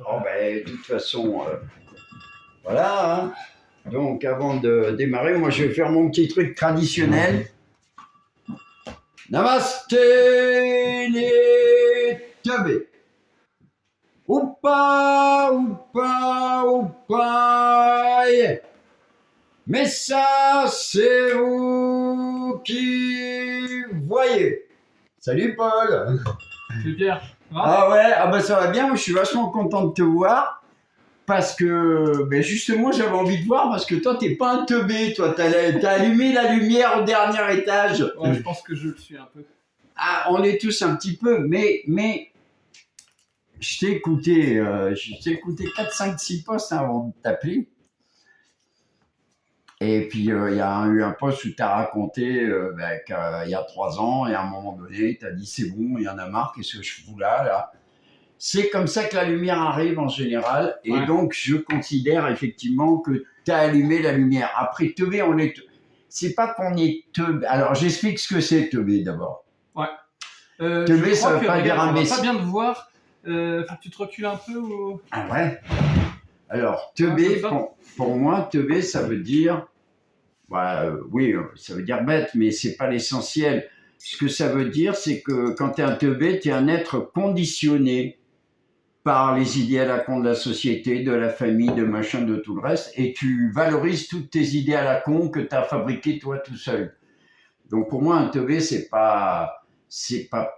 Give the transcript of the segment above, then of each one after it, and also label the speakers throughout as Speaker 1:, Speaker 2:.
Speaker 1: Oh ben, de toute façon, voilà. Hein. Donc, avant de démarrer, moi, je vais faire mon petit truc traditionnel. Namasté les teubés. Oupa, oupa, oupa. Yeah. Mais ça, c'est vous qui voyez. Salut Paul.
Speaker 2: Salut Pierre.
Speaker 1: Ah ouais, ah bah ça va bien, moi je suis vachement content de te voir. Parce que, ben justement, j'avais envie de voir, parce que toi, t'es pas un teubé, toi, t'as allumé la lumière au dernier étage.
Speaker 2: Ouais, je pense que je le suis un peu.
Speaker 1: Ah, on est tous un petit peu, mais je t'ai écouté 4, 5, 6 postes avant de t'appeler. Et puis, il y a eu un poste où tu as raconté qu'il y a 3 ans, et à un moment donné, tu as dit c'est bon, il y en a marre, qu'est-ce que je fous là. C'est comme ça que la lumière arrive en général, et donc je considère effectivement que tu as allumé la lumière. Après, teubé, c'est pas qu'on est teubé. Alors, j'explique ce que c'est teubé d'abord.
Speaker 2: Ouais.
Speaker 1: Teubé, ça veut pas dire imbécile.
Speaker 2: Pas bien de voir. Faut que tu te recules un peu ou...
Speaker 1: Ah ouais. Alors, teubé, pour moi, teubé, ça veut dire, oui, ça veut dire bête, mais c'est pas l'essentiel. Ce que ça veut dire, c'est que quand tu es un teubé, tu es un être conditionné par les idées à la con de la société, de la famille, de machin, de tout le reste, et tu valorises toutes tes idées à la con que tu as fabriquées toi tout seul. Donc pour moi, un teubé, c'est pas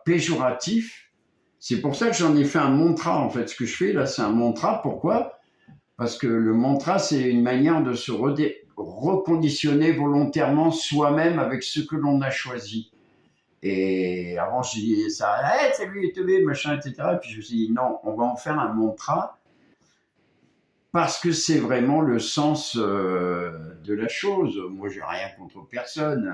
Speaker 1: péjoratif. C'est pour ça que j'en ai fait un mantra, en fait. Ce que je fais là, c'est un mantra. Pourquoi ? Parce que le mantra, c'est une manière de se reconditionner volontairement soi-même avec ce que l'on a choisi. Et avant, je disais ça, hey, salut les teubés, machin, etc. Et puis je me suis dit, non, on va en faire un mantra parce que c'est vraiment le sens de la chose. Moi, j'ai rien contre personne.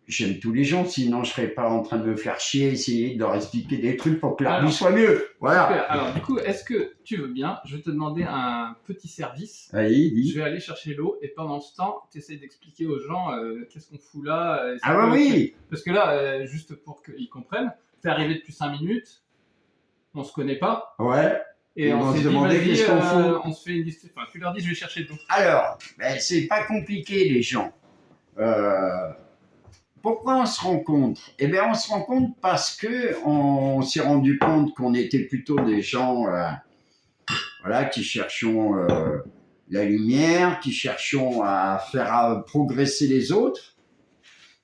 Speaker 1: J'aime tous les gens, sinon je serais pas en train de me faire chier, essayer de leur expliquer des trucs pour que leur vie soit mieux. Voilà.
Speaker 2: Super. Alors, du coup, est-ce que tu veux bien, je vais te demander un petit service.
Speaker 1: Allez, dis.
Speaker 2: Je vais aller chercher l'eau et pendant ce temps, tu essaies d'expliquer aux gens qu'est-ce qu'on fout là.
Speaker 1: Ah bah oui.
Speaker 2: Parce que là, juste pour qu'ils comprennent, t'es arrivé depuis 5 minutes, on se connaît pas.
Speaker 1: Ouais.
Speaker 2: Et on s'est demandé qu'est-ce qu'on fout. On se fait une liste. Enfin, tu leur dis, je vais chercher l'eau.
Speaker 1: Alors, c'est pas compliqué les gens. Pourquoi on se rencontre ? Eh bien, on se rencontre parce que on s'est rendu compte qu'on était plutôt des gens, qui cherchions la lumière, qui cherchions à faire progresser les autres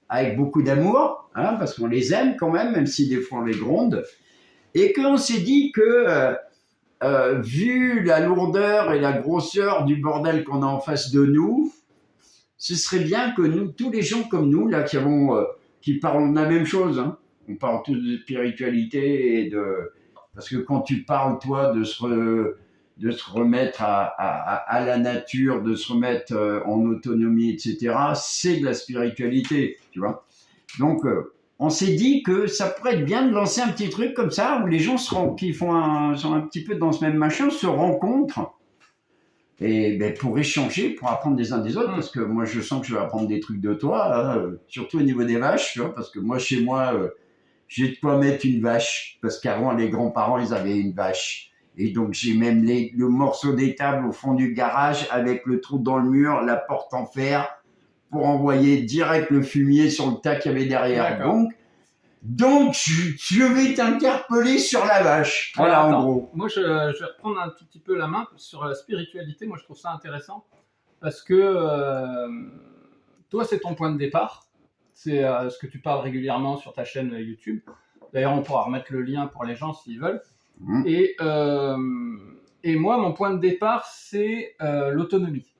Speaker 1: avec beaucoup d'amour, parce qu'on les aime quand même si des fois on les gronde, et qu'on s'est dit que vu la lourdeur et la grosseur du bordel qu'on a en face de nous, ce serait bien que nous, tous les gens comme nous, là, qui parlent de la même chose, on parle tous de spiritualité et parce que quand tu parles, toi, de se remettre à la nature, de se remettre en autonomie, etc., c'est de la spiritualité, tu vois. Donc, on s'est dit que ça pourrait être bien de lancer un petit truc comme ça, où les gens qui sont un petit peu dans ce même machin, se rencontrent. Et pour échanger, pour apprendre des uns des autres, parce que moi je sens que je vais apprendre des trucs de toi, surtout au niveau des vaches, tu vois, parce que moi chez moi, j'ai de quoi mettre une vache, parce qu'avant les grands-parents ils avaient une vache, et donc j'ai même le morceau d'étable au fond du garage avec le trou dans le mur, la porte en fer, pour envoyer direct le fumier sur le tas qu'il y avait derrière. Donc, je vais t'interpeller sur la vache. Voilà, en gros.
Speaker 2: Moi, je vais reprendre un tout petit peu la main sur la spiritualité. Moi, je trouve ça intéressant parce que toi, c'est ton point de départ. C'est ce que tu parles régulièrement sur ta chaîne YouTube. D'ailleurs, on pourra remettre le lien pour les gens s'ils veulent. Et moi, mon point de départ, c'est l'autonomie.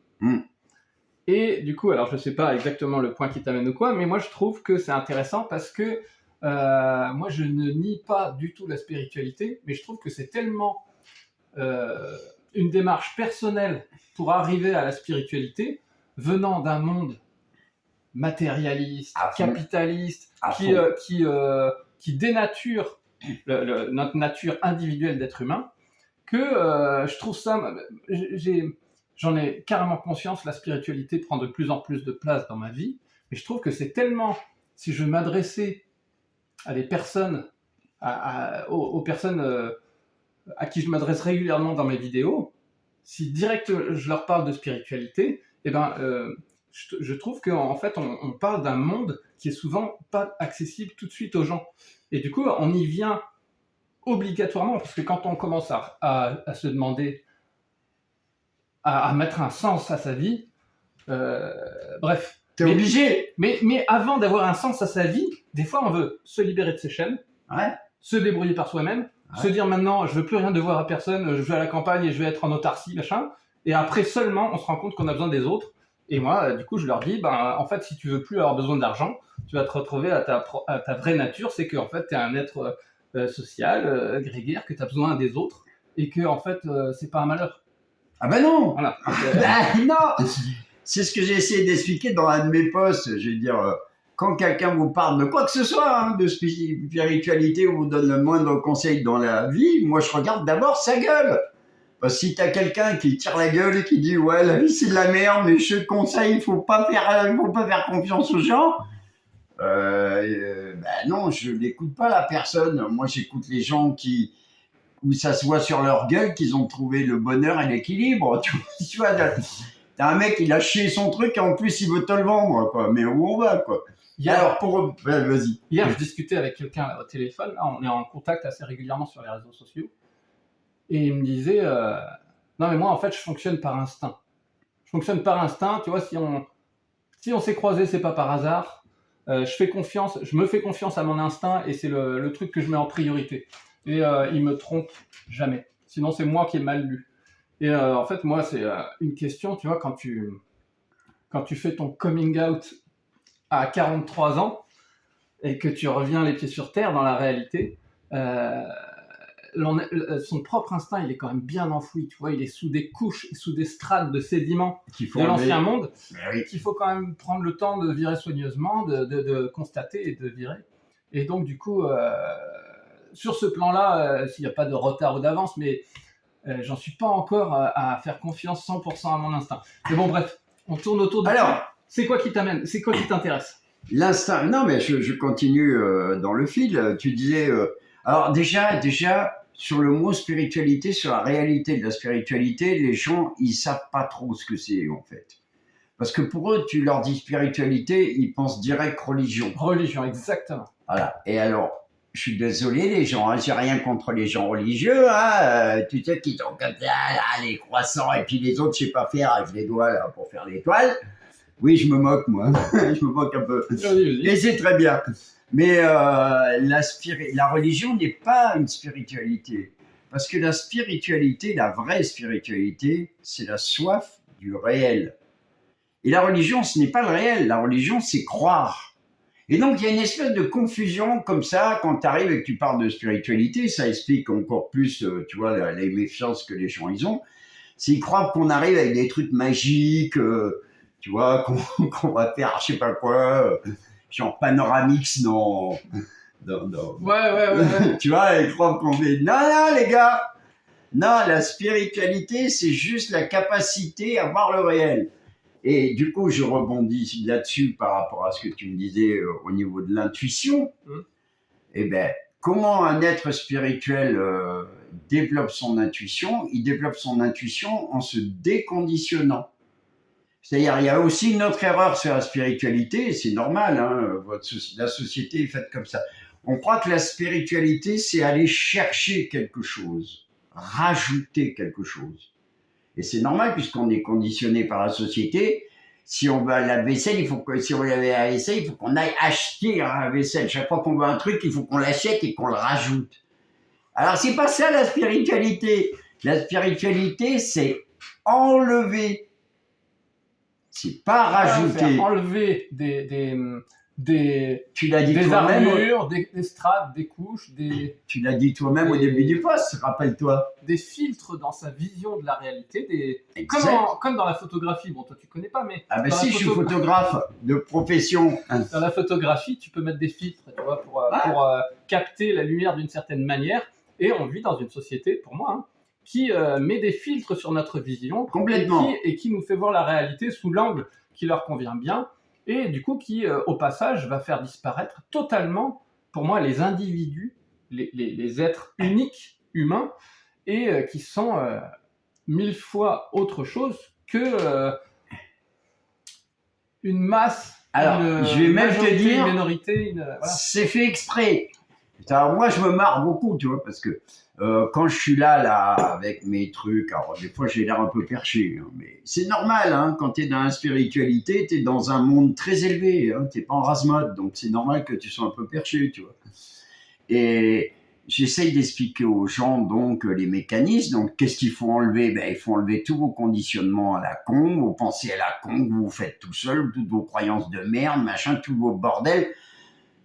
Speaker 2: Et du coup, alors je ne sais pas exactement le point qui t'amène ou quoi, mais moi, je trouve que c'est intéressant parce que moi, je ne nie pas du tout la spiritualité, mais je trouve que c'est tellement une démarche personnelle pour arriver à la spiritualité, venant d'un monde matérialiste, capitaliste, qui dénature notre nature individuelle d'être humain, que je trouve ça... J'en ai carrément conscience, la spiritualité prend de plus en plus de place dans ma vie, mais je trouve que c'est tellement... Si je m'adressais à des personnes, aux personnes à qui je m'adresse régulièrement dans mes vidéos, si direct je leur parle de spiritualité, eh ben, je trouve qu'en fait, on parle d'un monde qui est souvent pas accessible tout de suite aux gens. Et du coup, on y vient obligatoirement, parce que quand on commence à se demander, à mettre un sens à sa vie, bref.
Speaker 1: T'es obligé.
Speaker 2: Mais avant d'avoir un sens à sa vie, des fois, on veut se libérer de ses chaînes,
Speaker 1: Ouais.
Speaker 2: se débrouiller par soi-même, se dire maintenant, je veux plus rien devoir à personne, je vais à la campagne et je vais être en autarcie, machin. Et après seulement, on se rend compte qu'on a besoin des autres. Et moi, du coup, je leur dis, en fait, si tu veux plus avoir besoin d'argent, tu vas te retrouver à ta vraie nature, c'est qu'en fait, tu es un être social, grégaire, que tu as besoin des autres, et que, en fait, c'est pas un malheur.
Speaker 1: Ah ben non.
Speaker 2: Voilà. Donc,
Speaker 1: non. C'est ce que j'ai essayé d'expliquer dans un de mes posts. Je veux dire, quand quelqu'un vous parle de quoi que ce soit, hein, de spiritualité, ou vous donne le moindre conseil dans la vie, moi, je regarde d'abord sa gueule. Parce que si t'as quelqu'un qui tire la gueule et qui dit ouais la vie c'est de la merde mais je te conseille faut pas faire confiance aux gens, non je n'écoute pas la personne. Moi j'écoute les gens où ça se voit sur leur gueule qu'ils ont trouvé le bonheur et l'équilibre. Tu vois t'as un mec il a chié son truc et en plus il veut te le vendre quoi. Mais où on va quoi. Alors vas-y.
Speaker 2: Hier je discutais avec quelqu'un au téléphone, là, on est en contact assez régulièrement sur les réseaux sociaux. Et il me disait, non mais moi en fait je fonctionne par instinct. Je fonctionne par instinct, tu vois, si on s'est croisés, c'est pas par hasard. Je me fais confiance à mon instinct et c'est le truc que je mets en priorité. Et il me trompe jamais. Sinon c'est moi qui ai mal lu. Et en fait moi c'est une question, tu vois, quand tu fais ton coming out à 43 ans et que tu reviens les pieds sur terre dans la réalité, son propre instinct, il est quand même bien enfoui, tu vois, il est sous des couches, sous des strates de sédiments de l'ancien monde, qu'il faut quand même prendre le temps de virer soigneusement, de constater et de virer. Et donc, du coup, sur ce plan-là, s'il n'y a pas de retard ou d'avance, mais j'en suis pas encore à faire confiance 100% à mon instinct. Mais bon, bref, on tourne autour de ça. C'est quoi qui t'amène? C'est quoi qui t'intéresse?
Speaker 1: L'instinct, non mais je continue dans le fil. Tu disais, alors déjà, sur le mot spiritualité, sur la réalité de la spiritualité, les gens, ils savent pas trop ce que c'est, en fait. Parce que pour eux, tu leur dis spiritualité, ils pensent direct religion.
Speaker 2: Religion, exactement.
Speaker 1: Voilà. Et alors, je suis désolé, les gens, hein, j'ai rien contre les gens religieux, hein, tu sais, qui sont comme ça, là, les croissants, et puis les autres, je sais pas faire avec les doigts, là, pour faire l'étoile. Oui, je me moque, moi. Je me moque un peu. Et c'est très bien. Mais la religion n'est pas une spiritualité. Parce que la spiritualité, la vraie spiritualité, c'est la soif du réel. Et la religion, ce n'est pas le réel. La religion, c'est croire. Et donc, il y a une espèce de confusion comme ça, quand tu arrives et que tu parles de spiritualité, ça explique encore plus, tu vois, les méfiances que les gens ils ont. C'est ils croient qu'on arrive avec des trucs magiques, tu vois, qu'on va faire, je sais pas quoi, genre Panoramix dans
Speaker 2: Ouais.
Speaker 1: tu vois, ils croient qu'on fait, non, les gars, non, la spiritualité, c'est juste la capacité à voir le réel. Et du coup, je rebondis là-dessus par rapport à ce que tu me disais au niveau de l'intuition. Eh ben, comment un être spirituel développe son intuition? Il développe son intuition en se déconditionnant. C'est-à-dire, il y a aussi une autre erreur sur la spiritualité, et c'est normal, hein, la société est faite comme ça. On croit que la spiritualité, c'est aller chercher quelque chose, rajouter quelque chose. Et c'est normal puisqu'on est conditionné par la société. Si on veut la vaisselle, si on veut laver la vaisselle, il faut qu'on aille acheter la vaisselle. Chaque fois qu'on veut un truc, il faut qu'on l'achète et qu'on le rajoute. Alors, c'est pas ça la spiritualité. La spiritualité, c'est enlever. C'est pas rajouter.
Speaker 2: Enlever
Speaker 1: tu l'as dit
Speaker 2: des
Speaker 1: toi-même,
Speaker 2: armures, des strates, des couches,
Speaker 1: tu l'as dit toi-même au début du post, rappelle-toi.
Speaker 2: Des filtres dans sa vision de la réalité, comme dans la photographie. Bon, toi tu connais pas, mais
Speaker 1: ah ben si, je suis photographe de profession.
Speaker 2: Dans la photographie, tu peux mettre des filtres, tu vois, pour capter la lumière d'une certaine manière. Et on vit dans une société, pour moi, hein, qui met des filtres sur notre vision,
Speaker 1: complètement,
Speaker 2: et qui nous fait voir la réalité sous l'angle qui leur convient bien. Et du coup, qui, au passage, va faire disparaître totalement, pour moi, les individus, les êtres uniques, humains, et qui sont 1000 fois autre chose que une masse,
Speaker 1: Alors,
Speaker 2: une
Speaker 1: je vais même te
Speaker 2: majorité,
Speaker 1: dire,
Speaker 2: une minorité, voilà.
Speaker 1: c'est fait exprès. Alors, moi, je me marre beaucoup, tu vois, parce que quand je suis là, avec mes trucs, alors des fois, j'ai l'air un peu perché, hein, mais c'est normal, hein, quand tu es dans la spiritualité, tu es dans un monde très élevé, hein, tu n'es pas en rase-mode, donc c'est normal que tu sois un peu perché, tu vois. Et j'essaye d'expliquer aux gens donc les mécanismes. Donc, qu'est-ce qu'il faut enlever? Ben, il faut enlever tous vos conditionnements à la con, vos pensées à la con que vous faites tout seul, toutes vos croyances de merde, machin, tous vos bordels.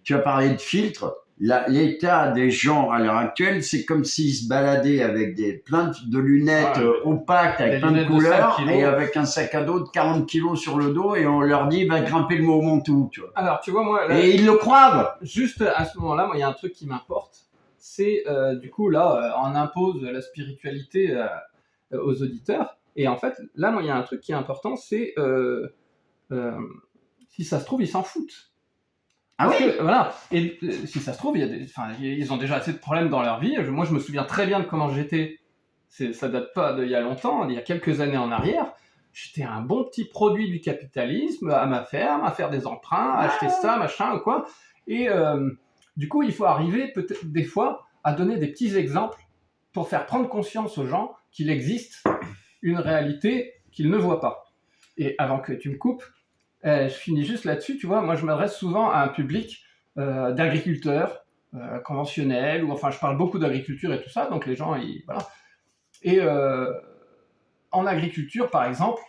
Speaker 1: Tu as parlé de filtres. L'état des gens à l'heure actuelle, c'est comme s'ils se baladaient avec plein de lunettes opaques, avec plein de couleurs, et avec un sac à dos de 40 kilos sur le dos, et on leur dit, va grimper le Mont Ventoux, tu vois.
Speaker 2: Alors, tu vois, moi, là,
Speaker 1: et ils le croient.
Speaker 2: Juste à ce moment-là, moi, il y a un truc qui m'importe. C'est, du coup, là, on impose la spiritualité aux auditeurs. Et en fait, là, moi, il y a un truc qui est important, c'est, si ça se trouve, ils s'en foutent.
Speaker 1: Ah oui.
Speaker 2: Voilà. Et si ça se trouve, ils ont déjà assez de problèmes dans leur vie. Moi, je me souviens très bien de comment j'étais. Ça date pas d'il y a longtemps, il y a quelques années en arrière. J'étais un bon petit produit du capitalisme à ma ferme, à faire des emprunts, à acheter ça, machin, ou quoi. Et du coup, il faut arriver peut-être des fois à donner des petits exemples pour faire prendre conscience aux gens qu'il existe une réalité qu'ils ne voient pas. Et avant que tu me coupes, je finis juste là-dessus, tu vois, moi je m'adresse souvent à un public d'agriculteurs conventionnels, ou enfin je parle beaucoup d'agriculture et tout ça, donc les gens, voilà. Et en agriculture, par exemple,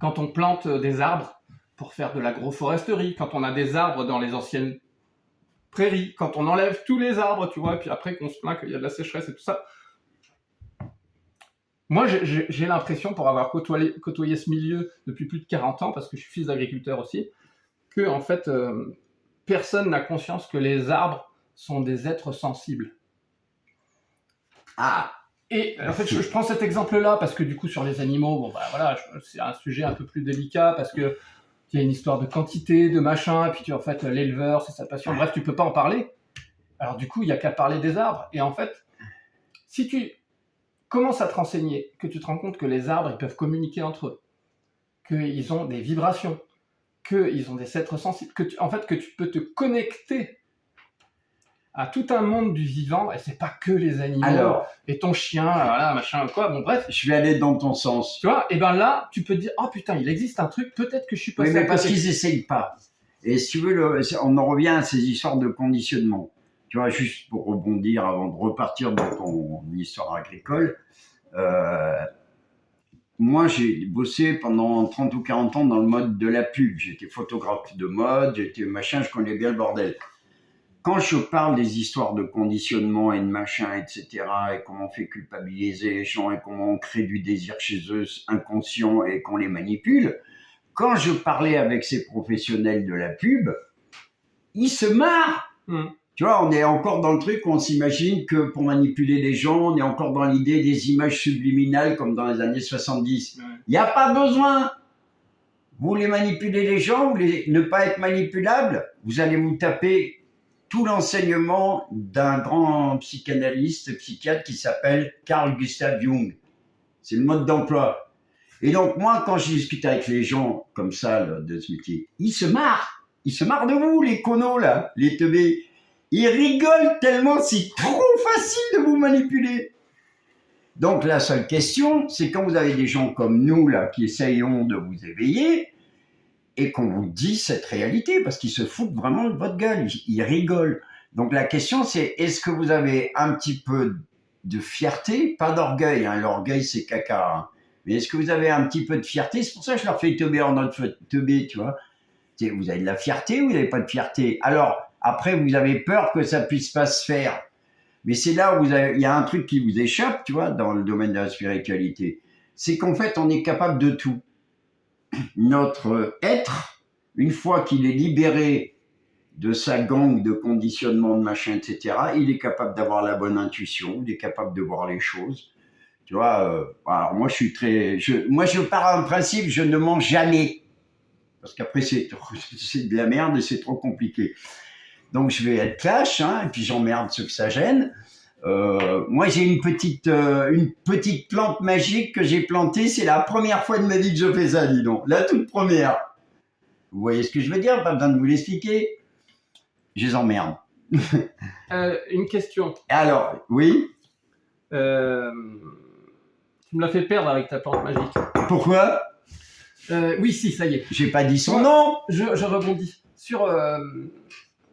Speaker 2: quand on plante des arbres pour faire de l'agroforesterie, quand on a des arbres dans les anciennes prairies, quand on enlève tous les arbres, tu vois, et puis après qu'on se plaint qu'il y a de la sécheresse et tout ça, moi, j'ai l'impression, pour avoir côtoyé ce milieu depuis plus de 40 ans, parce que je suis fils d'agriculteur aussi, que en fait, personne n'a conscience que les arbres sont des êtres sensibles.
Speaker 1: Ah.
Speaker 2: Et en fait, je prends cet exemple-là parce que du coup, sur les animaux, bon, bah voilà, c'est un sujet un peu plus délicat parce que il y a une histoire de quantité, de machin, et puis en fait, l'éleveur, c'est sa passion. Bref, tu peux pas en parler. Alors du coup, il y a qu'à parler des arbres. Et en fait, si tu commences à te renseigner, que tu te rends compte que les arbres, ils peuvent communiquer entre eux, qu'ils ont des vibrations, qu'ils ont des êtres sensibles, que tu peux te connecter à tout un monde du vivant, et c'est pas que les animaux. Alors, et ton chien, voilà, machin, quoi, bon bref.
Speaker 1: Je vais aller dans ton sens.
Speaker 2: Tu vois, et ben là, tu peux te dire, oh putain, il existe un truc, peut-être que je suis passé.
Speaker 1: Oui, mais parce qu'ils essayent pas. Et si tu veux, on en revient à ces histoires de conditionnement. Tu vois, juste pour rebondir avant de repartir dans ton histoire agricole, moi, j'ai bossé pendant 30 ou 40 ans dans le mode de la pub. J'étais photographe de mode, j'étais machin, je connais bien le bordel. Quand je parle des histoires de conditionnement et de machin, etc., et comment on fait culpabiliser les gens et comment on crée du désir chez eux inconscient et qu'on les manipule, quand je parlais avec ces professionnels de la pub, ils se marrent. Tu vois, on est encore dans le truc où on s'imagine que pour manipuler les gens, on est encore dans l'idée des images subliminales comme dans les années 70. Il n'y a pas besoin. Vous voulez manipuler les gens, vous voulez ne pas être manipulable, vous allez vous taper tout l'enseignement d'un grand psychanalyste, psychiatre qui s'appelle Carl Gustav Jung. C'est le mode d'emploi. Et donc, moi, quand je discute avec les gens comme ça, là, de ce métier, ils se marrent. Ils se marrent de vous, les conos, là, les teubés. Ils rigolent tellement, c'est trop facile de vous manipuler. Donc, la seule question, c'est quand vous avez des gens comme nous, là, qui essayons de vous éveiller, et qu'on vous dit cette réalité, parce qu'ils se foutent vraiment de votre gueule, ils rigolent. Donc la question c'est, est-ce que vous avez un petit peu de fierté, pas d'orgueil, hein, l'orgueil c'est caca, hein, mais est-ce que vous avez un petit peu de fierté? C'est pour ça que je leur fais teubé en notre teubé, tu vois. Vous avez de la fierté ou vous n'avez pas de fierté? Alors, après, vous avez peur que ça puisse pas se faire. Mais c'est là où il y a un truc qui vous échappe, tu vois, dans le domaine de la spiritualité. C'est qu'en fait, on est capable de tout. Notre être, une fois qu'il est libéré de sa gangue de conditionnement, de machin, etc., il est capable d'avoir la bonne intuition, il est capable de voir les choses. Tu vois, alors moi je pars d'un principe, je ne mens jamais. Parce qu'après c'est de la merde et c'est trop compliqué. Donc je vais être cash, hein, et puis j'emmerde ceux que ça gêne. Moi, j'ai une petite plante magique que j'ai plantée. C'est la première fois de ma vie que je fais ça, dis donc. La toute première. Vous voyez ce que je veux dire? Pas besoin de vous l'expliquer. Je les emmerde.
Speaker 2: Une question.
Speaker 1: Alors, oui.
Speaker 2: Tu me l'as fait perdre avec ta plante magique.
Speaker 1: Pourquoi?
Speaker 2: Oui, si, ça y est.
Speaker 1: J'ai pas dit son nom.
Speaker 2: Je rebondis sur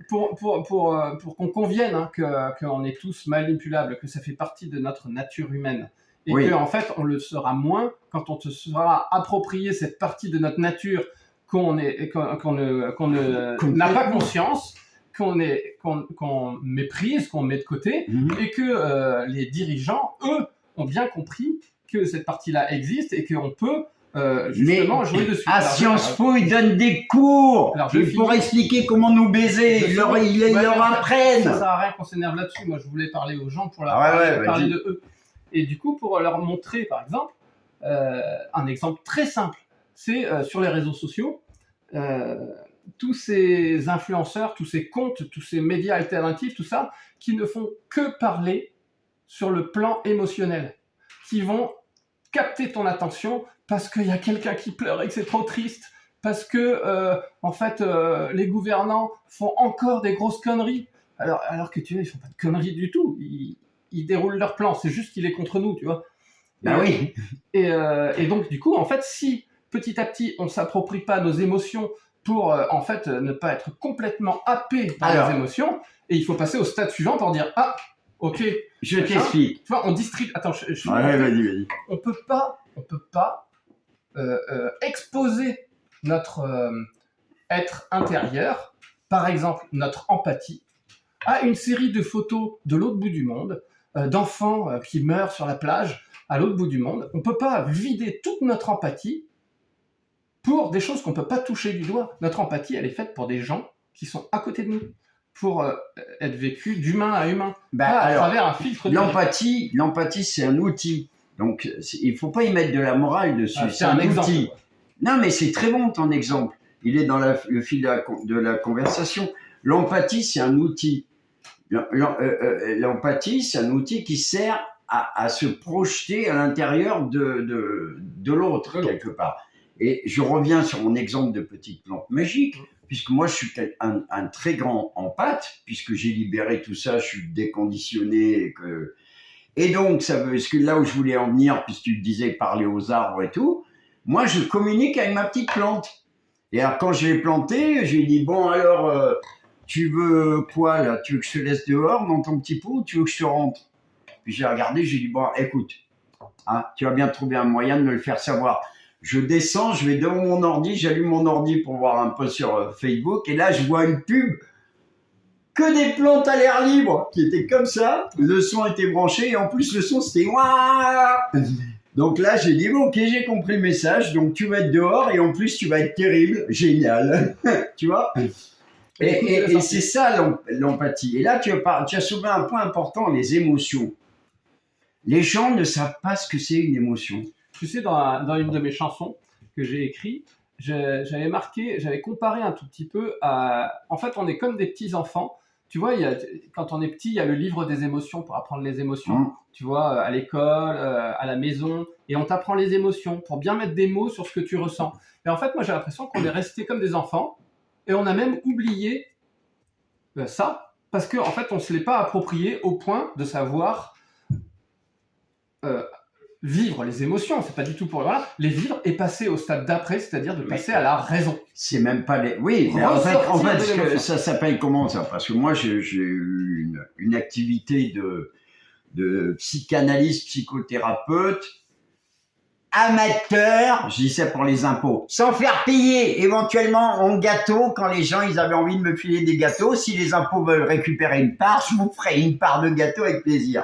Speaker 2: pour qu'on convienne hein, qu'on est tous manipulables, que ça fait partie de notre nature humaine, et
Speaker 1: Oui.
Speaker 2: que en fait on le sera moins quand on te sera approprié cette partie de notre nature qu'on n'a pas conscience, qu'on méprise, qu'on met de côté, et que les dirigeants, eux, ont bien compris que cette partie-là existe et qu'on peut justement jouer dessus.
Speaker 1: À Sciences Po, ils donnent des cours pour expliquer comment nous baiser. Ils leur apprennent.
Speaker 2: Ça sert à rien qu'on s'énerve là-dessus. Moi, je voulais parler aux gens pour leur parler de eux. Et du coup, pour leur montrer, par exemple, un exemple très simple, c'est sur les réseaux sociaux, tous ces influenceurs, tous ces comptes, tous ces médias alternatifs, tout ça, qui ne font que parler sur le plan émotionnel, qui vont capter ton attention parce qu'il y a quelqu'un qui pleure et que c'est trop triste, parce que en fait les gouvernants font encore des grosses conneries, alors que tu vois, ils font pas de conneries du tout, ils déroulent leur plan, c'est juste qu'il est contre nous, tu vois.
Speaker 1: Ben oui.
Speaker 2: Et donc du coup, en fait, si petit à petit on s'approprie pas nos émotions pour en fait ne pas être complètement happé par les émotions, et il faut passer au stade suivant pour dire ah ok,
Speaker 1: je t'explique.
Speaker 2: Tu vois, on distribue. Attends,
Speaker 1: vas-y.
Speaker 2: On peut pas exposer notre être intérieur, par exemple notre empathie, à une série de photos de l'autre bout du monde, d'enfants qui meurent sur la plage à l'autre bout du monde. On peut pas vider toute notre empathie pour des choses qu'on peut pas toucher du doigt. Notre empathie, elle est faite pour des gens qui sont à côté de nous, pour être vécu d'humain à humain, à travers un filtre.
Speaker 1: L'empathie, c'est un outil. Donc, il faut pas y mettre de la morale dessus.
Speaker 2: C'est un exemple.
Speaker 1: Outil. Non, mais c'est très bon ton exemple. Il est dans le fil de la conversation. L'empathie, c'est un outil. L'empathie, c'est un outil qui sert à se projeter à l'intérieur de l'autre, quelque part. Et je reviens sur mon exemple de petite plante magique, puisque moi, je suis un très grand empathe, puisque j'ai libéré tout ça, je suis déconditionné. Et donc, parce que là où je voulais en venir, puisque tu disais parler aux arbres et tout, moi, je communique avec ma petite plante. Et alors, quand je l'ai plantée, je lui ai dit, bon, alors, tu veux quoi, là? Tu veux que je te laisse dehors dans ton petit pot ou tu veux que je te rentre? Puis j'ai regardé, j'ai dit, bon, écoute, hein, tu vas bien trouver un moyen de me le faire savoir. Je descends, je vais devant mon ordi, j'allume mon ordi pour voir un peu sur Facebook, et là, je vois une pub que des plantes à l'air libre, qui étaient comme ça, le son était branché, et en plus, le son, c'était ouah. Donc là, j'ai dit, bon, ok, j'ai compris le message, donc tu vas être dehors, et en plus, tu vas être terrible, génial, tu vois. Et c'est ça l'empathie. Et là, tu as soulevé un point important, les émotions. Les gens ne savent pas ce que c'est une émotion.
Speaker 2: Tu sais, dans une de mes chansons que j'ai écrites, j'avais comparé un tout petit peu à... En fait, on est comme des petits enfants. Tu vois, quand on est petit, il y a le livre des émotions pour apprendre les émotions. Tu vois, à l'école, à la maison, et on t'apprend les émotions pour bien mettre des mots sur ce que tu ressens. Et en fait, moi, j'ai l'impression qu'on est resté comme des enfants, et on a même oublié ça, parce qu'en fait, on ne se l'est pas approprié au point de savoir vivre les émotions. C'est pas du tout pour les vivre et passer au stade d'après, c'est-à-dire de passer à la raison.
Speaker 1: C'est même pas les... Oui, mais en fait ça s'appelle comment ça? Parce que moi, j'ai eu une activité de psychanalyste, psychothérapeute, amateur, je dis ça pour les impôts, sans faire payer éventuellement en gâteau quand les gens ils avaient envie de me filer des gâteaux. Si les impôts veulent récupérer une part, je vous ferai une part de gâteau avec plaisir.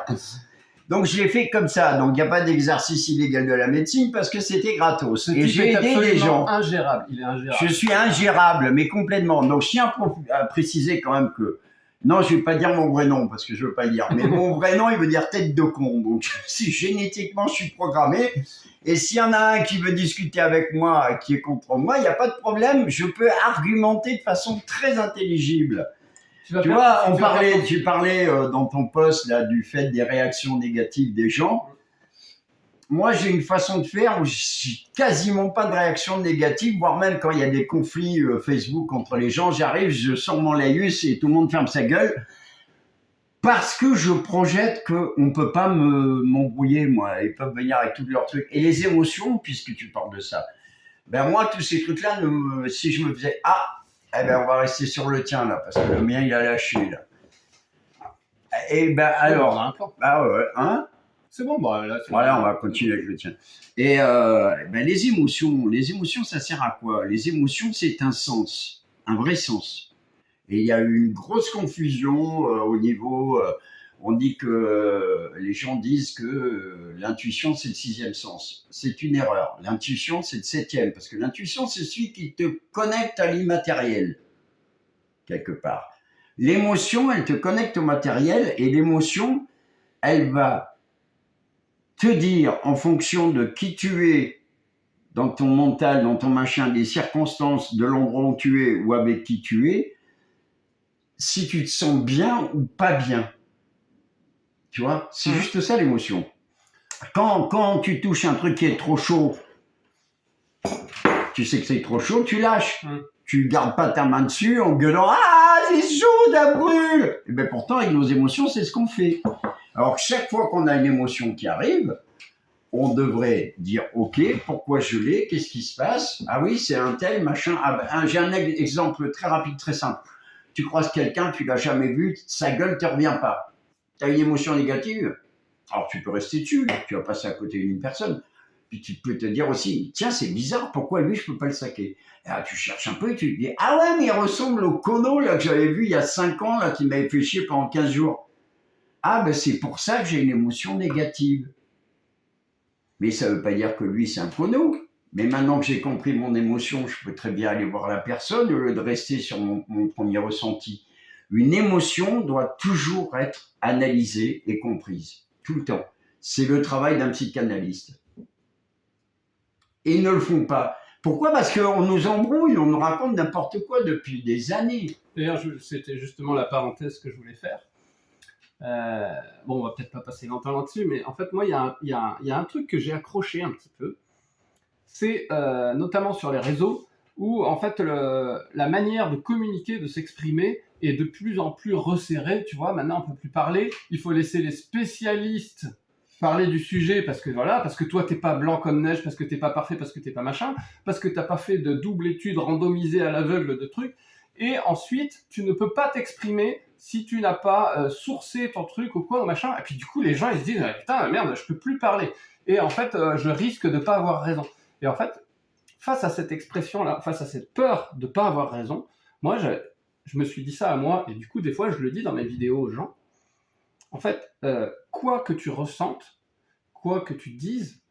Speaker 1: Donc je l'ai fait comme ça, donc il n'y a pas d'exercice illégal de la médecine parce que c'était gratos. Et j'ai aidé des gens.
Speaker 2: Ingérable. Il est ingérable.
Speaker 1: Je suis ingérable, mais complètement. Donc je tiens à préciser quand même que non, je vais pas dire mon vrai nom parce que je veux pas le dire. Mais mon vrai nom, il veut dire tête de con. Donc si génétiquement je suis programmé, et s'il y en a un qui veut discuter avec moi, qui est contre moi, il n'y a pas de problème. Je peux argumenter de façon très intelligible.
Speaker 2: Tu vas
Speaker 1: Tu
Speaker 2: perdre-
Speaker 1: vois,
Speaker 2: tu vas perdre-
Speaker 1: tu parlais dans ton post là du fait des réactions négatives des gens. Moi, j'ai une façon de faire où j'ai quasiment pas de réaction négative, voire même quand il y a des conflits Facebook entre les gens, j'arrive, je sors mon laïus et tout le monde ferme sa gueule parce que je projette qu'on peut pas m'embrouiller, moi. Ils peuvent venir avec tous leurs trucs. Et les émotions, puisque tu parles de ça, ben moi, tous ces trucs-là, si je me faisais eh ben on va rester sur le tien là, parce que le mien il a lâché là. Et ben
Speaker 2: on
Speaker 1: alors,
Speaker 2: a un plan.
Speaker 1: ah ouais, hein?
Speaker 2: C'est bon, bah là, c'est
Speaker 1: Voilà,
Speaker 2: bon.
Speaker 1: on va continuer avec le tien. Et ben les émotions, ça sert à quoi? Les émotions, c'est un sens, un vrai sens. Et il y a eu une grosse confusion au niveau. On dit que les gens disent que l'intuition, c'est le sixième sens. C'est une erreur. L'intuition, c'est le septième. Parce que l'intuition, c'est celui qui te connecte à l'immatériel, quelque part. L'émotion, elle te connecte au matériel et l'émotion, elle va te dire en fonction de qui tu es dans ton mental, dans ton machin, des circonstances, de l'endroit où tu es ou avec qui tu es, si tu te sens bien ou pas bien. Tu vois, c'est juste ça l'émotion. Quand tu touches un truc qui est trop chaud, tu sais que c'est trop chaud, tu lâches. Tu gardes pas ta main dessus en gueulant « Ah, c'est chaud, ça brûle !» Et bien pourtant, avec nos émotions, c'est ce qu'on fait. Alors chaque fois qu'on a une émotion qui arrive, on devrait dire « Ok, pourquoi je l'ai? Qu'est-ce qui se passe? Ah oui, c'est un tel, machin. Ah ben, j'ai un exemple très rapide, très simple. Tu croises quelqu'un, tu l'as jamais vu, sa gueule te revient pas. Tu as une émotion négative, alors tu peux rester dessus, tu vas passer à côté d'une personne. Puis tu peux te dire aussi, tiens, c'est bizarre, pourquoi lui, je peux pas le saquer? Et là, tu cherches un peu et tu te dis, ah ouais, mais il ressemble au Kono là, que j'avais vu il y a 5 ans, là, qui m'avait fait chier pendant 15 jours. Ah ben c'est pour ça que j'ai une émotion négative. Mais ça veut pas dire que lui, c'est un Kono. Mais maintenant que j'ai compris mon émotion, je peux très bien aller voir la personne au lieu de rester sur mon premier ressenti. Une émotion doit toujours être analysée et comprise, tout le temps. C'est le travail d'un psychanalyste. Et ils ne le font pas. Pourquoi? Parce qu'on nous embrouille, on nous raconte n'importe quoi depuis des années.
Speaker 2: D'ailleurs, c'était justement la parenthèse que je voulais faire. Bon, on va peut-être pas passer longtemps là-dessus, mais en fait, moi, il y a un truc que j'ai accroché un petit peu. C'est notamment sur les réseaux, où en fait, la manière de communiquer, de s'exprimer est de plus en plus resserrée. Tu vois, maintenant, on peut plus parler. Il faut laisser les spécialistes parler du sujet parce que toi t'es pas blanc comme neige, parce que t'es pas parfait, parce que t'es pas machin, parce que t'as pas fait de double étude randomisée à l'aveugle de trucs, et ensuite tu ne peux pas t'exprimer si tu n'as pas sourcé ton truc ou quoi ou machin, et puis du coup les gens ils se disent putain merde je peux plus parler, et en fait je risque de pas avoir raison, et en fait face à cette expression là, face à cette peur de pas avoir raison, moi je me suis dit ça à moi, et du coup des fois je le dis dans mes vidéos aux gens. En fait, quoi que tu ressentes, quoi que tu dises,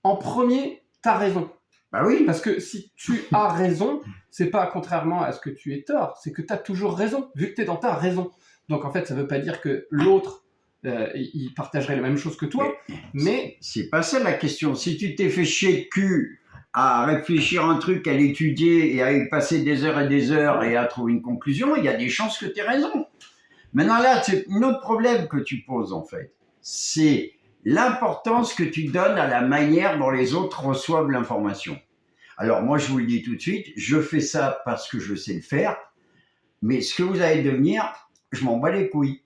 Speaker 2: en premier, t'as raison.
Speaker 1: Bah oui.
Speaker 2: Parce que si tu as raison, c'est pas contrairement à ce que tu es tort, c'est que t'as toujours raison, vu que t'es dans ta raison. Donc en fait, ça veut pas dire que l'autre, il partagerait la même chose que toi, mais...
Speaker 1: C'est pas ça la question. Si tu t'es fait chier de cul à réfléchir un truc, à l'étudier et à y passer des heures et des heures et à trouver une conclusion, il y a des chances que t'aies raison. Maintenant là, c'est un autre problème que tu poses en fait. C'est l'importance que tu donnes à la manière dont les autres reçoivent l'information. Alors moi, je vous le dis tout de suite, je fais ça parce que je sais le faire, mais ce que vous allez devenir, je m'en bats les couilles.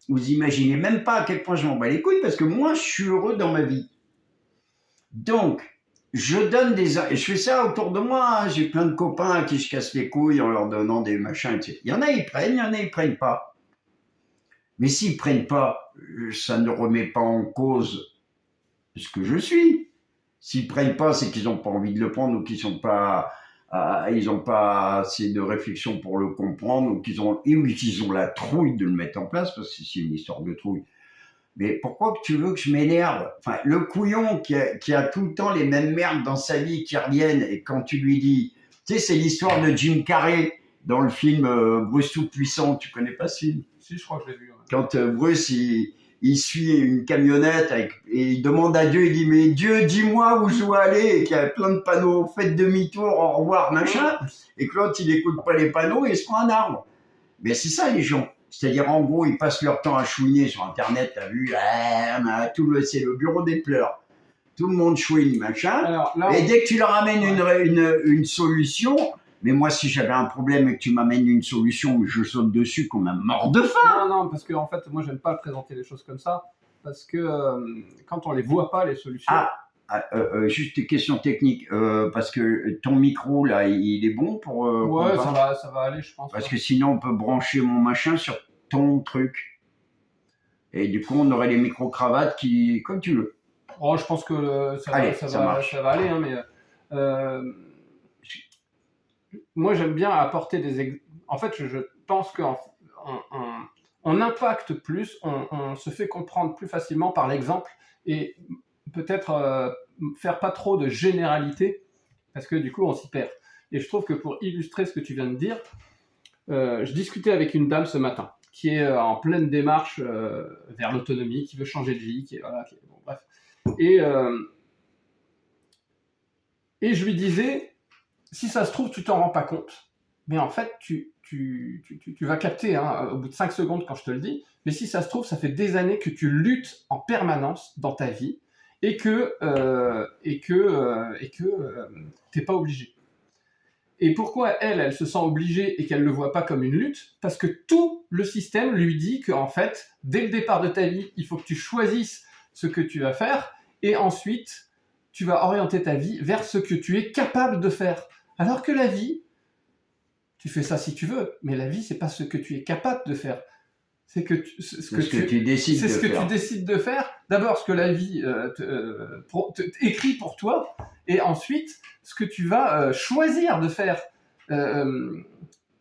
Speaker 1: Vous imaginez même pas à quel point je m'en bats les couilles parce que moi, je suis heureux dans ma vie. Donc, je donne et je fais ça autour de moi, hein. J'ai plein de copains à qui je casse les couilles en leur donnant des machins, etc. Il y en a, ils prennent, il y en a, ils prennent pas. Mais s'ils ne prennent pas, ça ne remet pas en cause ce que je suis. S'ils ne prennent pas, c'est qu'ils n'ont pas envie de le prendre ou qu'ils n'ont pas assez de réflexion pour le comprendre ou qu'ils ont la trouille de le mettre en place, parce que c'est une histoire de trouille. Mais pourquoi que tu veux que je m'énerve? Enfin, le couillon qui a tout le temps les mêmes merdes dans sa vie qui reviennent, et quand tu lui dis... Tu sais, c'est l'histoire de Jim Carrey dans le film Bruce Tout-Puissant. Tu connais pas ce film?
Speaker 2: Si, je crois que je l'ai vu. Ouais.
Speaker 1: Quand Bruce, il suit une camionnette et il demande à Dieu, il dit « Mais Dieu, dis-moi où je dois aller » et qu'il y a plein de panneaux « Faites demi-tour, au revoir, machin ». Et que l'autre, il n'écoute pas les panneaux et il se prend un arbre. Mais c'est ça les gens. C'est-à-dire, en gros, ils passent leur temps à chouiner sur Internet, t'as vu, c'est le bureau des pleurs. Tout le monde chouine, machin.
Speaker 2: Alors, là,
Speaker 1: et dès que tu leur amènes une solution, mais moi, si j'avais un problème et que tu m'amènes une solution, je saute dessus comme un mort de faim.
Speaker 2: Non, parce que en fait, moi, j'aime pas présenter les choses comme ça, parce que quand on les voit pas, les solutions.
Speaker 1: Juste une question technique, parce que ton micro, là, il est bon pour...
Speaker 2: ouais, ça va aller, je pense.
Speaker 1: Parce que sinon, on peut brancher mon machin sur ton truc. Et du coup, on aurait les micro-cravates qui... comme tu veux.
Speaker 2: Oh, je pense que ça va aller, hein, mais moi j'aime bien apporter des en fait je pense qu'on impacte plus, on se fait comprendre plus facilement par l'exemple et peut-être faire pas trop de généralité parce que du coup on s'y perd. Et je trouve que pour illustrer ce que tu viens de dire, je discutais avec une dame ce matin qui est en pleine démarche vers l'autonomie, qui veut changer de vie, bon, bref. Et je lui disais, si ça se trouve, tu t'en rends pas compte, mais en fait, tu vas capter hein, au bout de 5 secondes quand je te le dis, mais si ça se trouve, ça fait des années que tu luttes en permanence dans ta vie et que t'es pas obligé. Et pourquoi elle se sent obligée et qu'elle ne le voit pas comme une lutte? Parce que tout le système lui dit qu'en fait, dès le départ de ta vie, il faut que tu choisisses ce que tu vas faire et ensuite, tu vas orienter ta vie vers ce que tu es capable de faire. Alors que la vie, tu fais ça si tu veux, mais la vie, c'est pas ce que tu es capable de faire. C'est ce que tu décides de faire. D'abord, ce que la vie écrit pour toi, et ensuite, ce que tu vas choisir de faire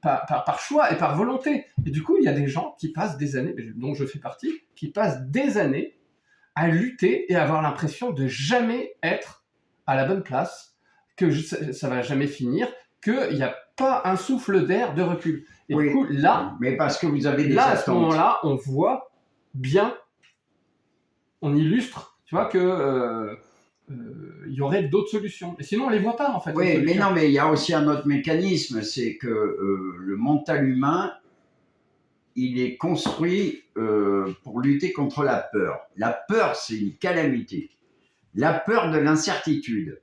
Speaker 2: par choix et par volonté. Et du coup, il y a des gens qui passent des années, dont je fais partie, qui passent des années à lutter et avoir l'impression de jamais être à la bonne place, que ça va jamais finir, qu'il n'y a pas un souffle d'air de recul. Et
Speaker 1: oui,
Speaker 2: du coup, là,
Speaker 1: mais parce que vous avez des
Speaker 2: là
Speaker 1: attentes.
Speaker 2: à ce moment-là, on voit bien, on illustre, tu vois, que y aurait d'autres solutions. Et sinon, on les voit pas, en fait.
Speaker 1: Oui, mais non, mais il y a aussi un autre mécanisme, c'est que le mental humain, il est construit pour lutter contre la peur. La peur, c'est une calamité. La peur de l'incertitude.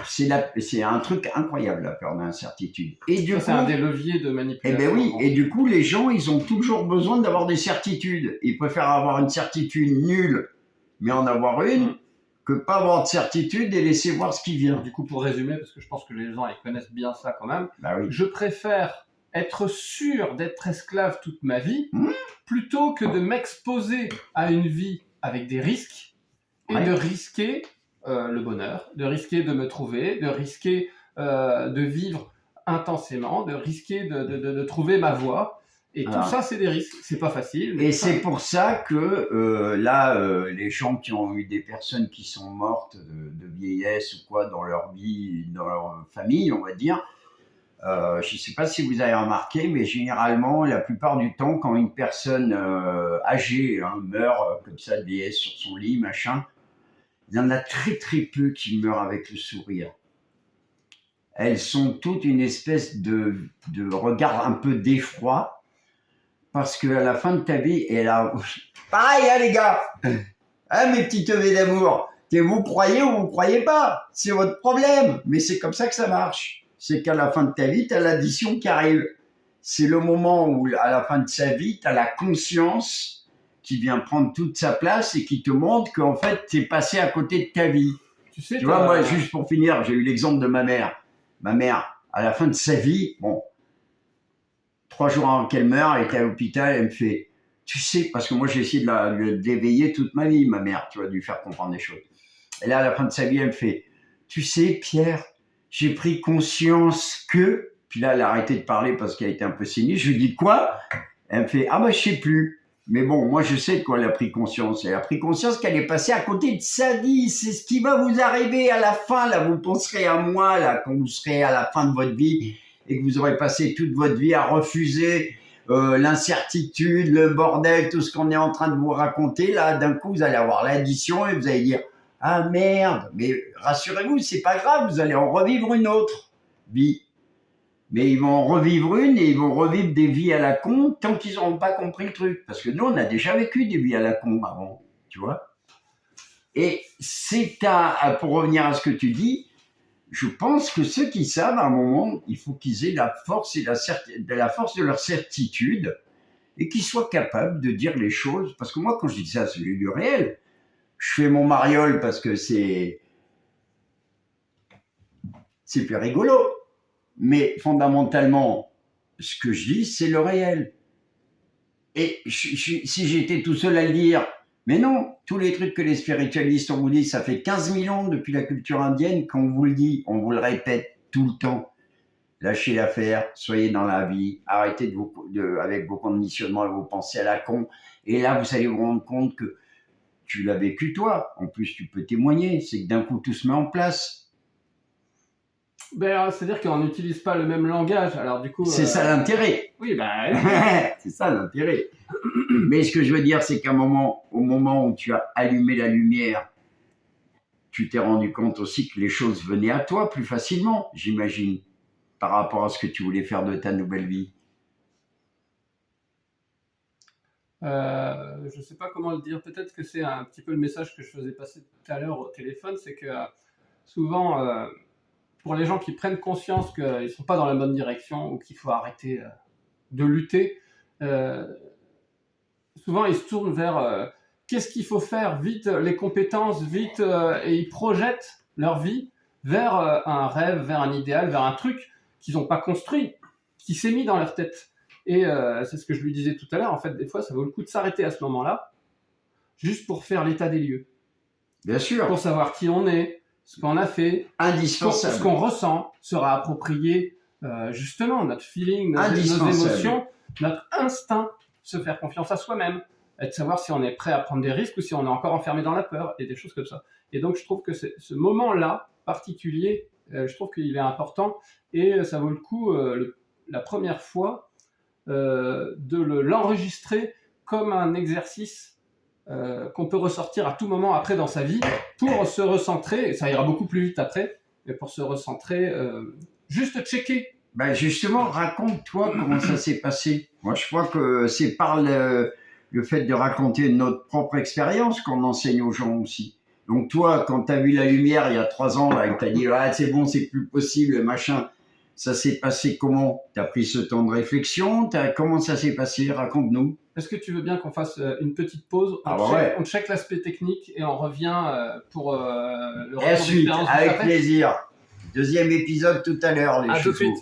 Speaker 1: C'est un truc incroyable, la peur de l'incertitude. Et du coup,
Speaker 2: c'est un des leviers de manipulation.
Speaker 1: Eh ben oui, et du coup, les gens, ils ont toujours besoin d'avoir des certitudes. Ils préfèrent avoir une certitude nulle, mais en avoir une, que pas avoir de certitude et laisser voir ce qui vient.
Speaker 2: Du coup, pour résumer, parce que je pense que les gens ils connaissent bien ça quand même,
Speaker 1: bah oui.
Speaker 2: Je préfère être sûr d'être esclave toute ma vie, plutôt que de m'exposer à une vie avec des risques et de risquer le bonheur, de risquer de me trouver, de risquer de vivre intensément, de risquer de trouver ma voie. Et tout ça, c'est des risques. C'est pas facile.
Speaker 1: Et c'est pour ça que les gens qui ont eu des personnes qui sont mortes de vieillesse ou quoi dans leur vie, dans leur famille, on va dire, je ne sais pas si vous avez remarqué, mais généralement, la plupart du temps, quand une personne âgée meurt comme ça de vieillesse sur son lit, machin, il y en a très très peu qui meurent avec le sourire. Elles sont toutes une espèce de regard un peu d'effroi, parce qu'à la fin de ta vie, elle a... Pareil, hein, les gars, hein, mes petites teuvées d'amour, vous croyez ou vous croyez pas, c'est votre problème, mais c'est comme ça que ça marche. C'est qu'à la fin de ta vie, tu as l'addition qui arrive. C'est le moment où, à la fin de sa vie, tu as la conscience qui vient prendre toute sa place et qui te montre qu'en fait, tu es passé à côté de ta vie. Tu vois, moi, juste pour finir, j'ai eu l'exemple de ma mère. Ma mère, à la fin de sa vie, bon, 3 jours avant qu'elle meure, elle était à l'hôpital, elle me fait, tu sais, parce que moi, j'ai essayé de l'éveiller toute ma vie, ma mère, tu vois, de lui faire comprendre des choses. Et là, à la fin de sa vie, elle me fait, tu sais, Pierre, j'ai pris conscience que... Puis là, elle a arrêté de parler parce qu'elle était un peu cynique. Je lui dis quoi? Elle me fait, ah bah je sais plus. Mais bon, moi je sais de quoi elle a pris conscience. Elle a pris conscience qu'elle est passée à côté de sa vie. C'est ce qui va vous arriver à la fin. Là, vous penserez à moi, là, quand vous serez à la fin de votre vie et que vous aurez passé toute votre vie à refuser l'incertitude, le bordel, tout ce qu'on est en train de vous raconter. Là, d'un coup, vous allez avoir l'addition et vous allez dire, ah merde, mais rassurez-vous, c'est pas grave, vous allez en revivre une autre vie. Mais ils vont en revivre une et ils vont revivre des vies à la con tant qu'ils n'auront pas compris le truc. Parce que nous, on a déjà vécu des vies à la con avant, tu vois. Et pour revenir à ce que tu dis, je pense que ceux qui savent, à un moment, il faut qu'ils aient la force la force de leur certitude et qu'ils soient capables de dire les choses. Parce que moi, quand je dis ça, c'est du réel. Je fais mon mariole parce que c'est plus rigolo. Mais fondamentalement, ce que je dis, c'est le réel. Et si j'étais tout seul à le dire, mais non, tous les trucs que les spiritualistes on vous dit, ça fait 15 000 ans depuis la culture indienne qu'on vous le dit, on vous le répète tout le temps. Lâchez l'affaire, soyez dans la vie, arrêtez avec vos conditionnements et vos pensées à la con. Et là, vous allez vous rendre compte que tu l'as vécu toi. En plus, tu peux témoigner. C'est que d'un coup, tout se met en place.
Speaker 2: C'est-à-dire qu'on n'utilise pas le même langage, alors du coup...
Speaker 1: C'est ça l'intérêt.
Speaker 2: Oui,
Speaker 1: c'est ça l'intérêt. Mais ce que je veux dire, c'est qu'au moment où tu as allumé la lumière, tu t'es rendu compte aussi que les choses venaient à toi plus facilement, j'imagine, par rapport à ce que tu voulais faire de ta nouvelle vie.
Speaker 2: Je ne sais pas comment le dire, peut-être que c'est un petit peu le message que je faisais passer tout à l'heure au téléphone, c'est que souvent... pour les gens qui prennent conscience qu'ils ne sont pas dans la bonne direction ou qu'il faut arrêter de lutter, souvent ils se tournent vers qu'est-ce qu'il faut faire, vite les compétences, vite, et ils projettent leur vie vers un rêve, vers un idéal, vers un truc qu'ils n'ont pas construit, qui s'est mis dans leur tête. Et c'est ce que je lui disais tout à l'heure, en fait, des fois, ça vaut le coup de s'arrêter à ce moment-là, juste pour faire l'état des lieux.
Speaker 1: Bien sûr.
Speaker 2: Pour savoir qui on est, ce qu'on a fait,
Speaker 1: indispensable.
Speaker 2: Ce qu'on ressent sera approprié, justement, notre feeling, nos émotions, notre instinct, se faire confiance à soi-même, et de savoir si on est prêt à prendre des risques ou si on est encore enfermé dans la peur, et des choses comme ça. Et donc, je trouve que ce moment-là, particulier, je trouve qu'il est important, et ça vaut le coup, la première fois, de l'enregistrer comme un exercice qu'on peut ressortir à tout moment après dans sa vie pour se recentrer, et ça ira beaucoup plus vite après, mais pour se recentrer, juste checker.
Speaker 1: Ben justement, raconte-toi comment ça s'est passé. Moi, je crois que c'est par le fait de raconter notre propre expérience qu'on enseigne aux gens aussi. Donc toi, quand tu as vu la lumière il y a 3 ans, là, et que tu as dit ah, c'est bon, c'est plus possible, machin, ça s'est passé comment? Tu as pris ce temps de réflexion? Comment ça s'est passé? Raconte-nous.
Speaker 2: Est-ce que tu veux bien qu'on fasse une petite pause? On check l'aspect technique et on revient pour le retour
Speaker 1: d'expérience. Avec plaisir. 2e épisode tout à l'heure, les chevaux.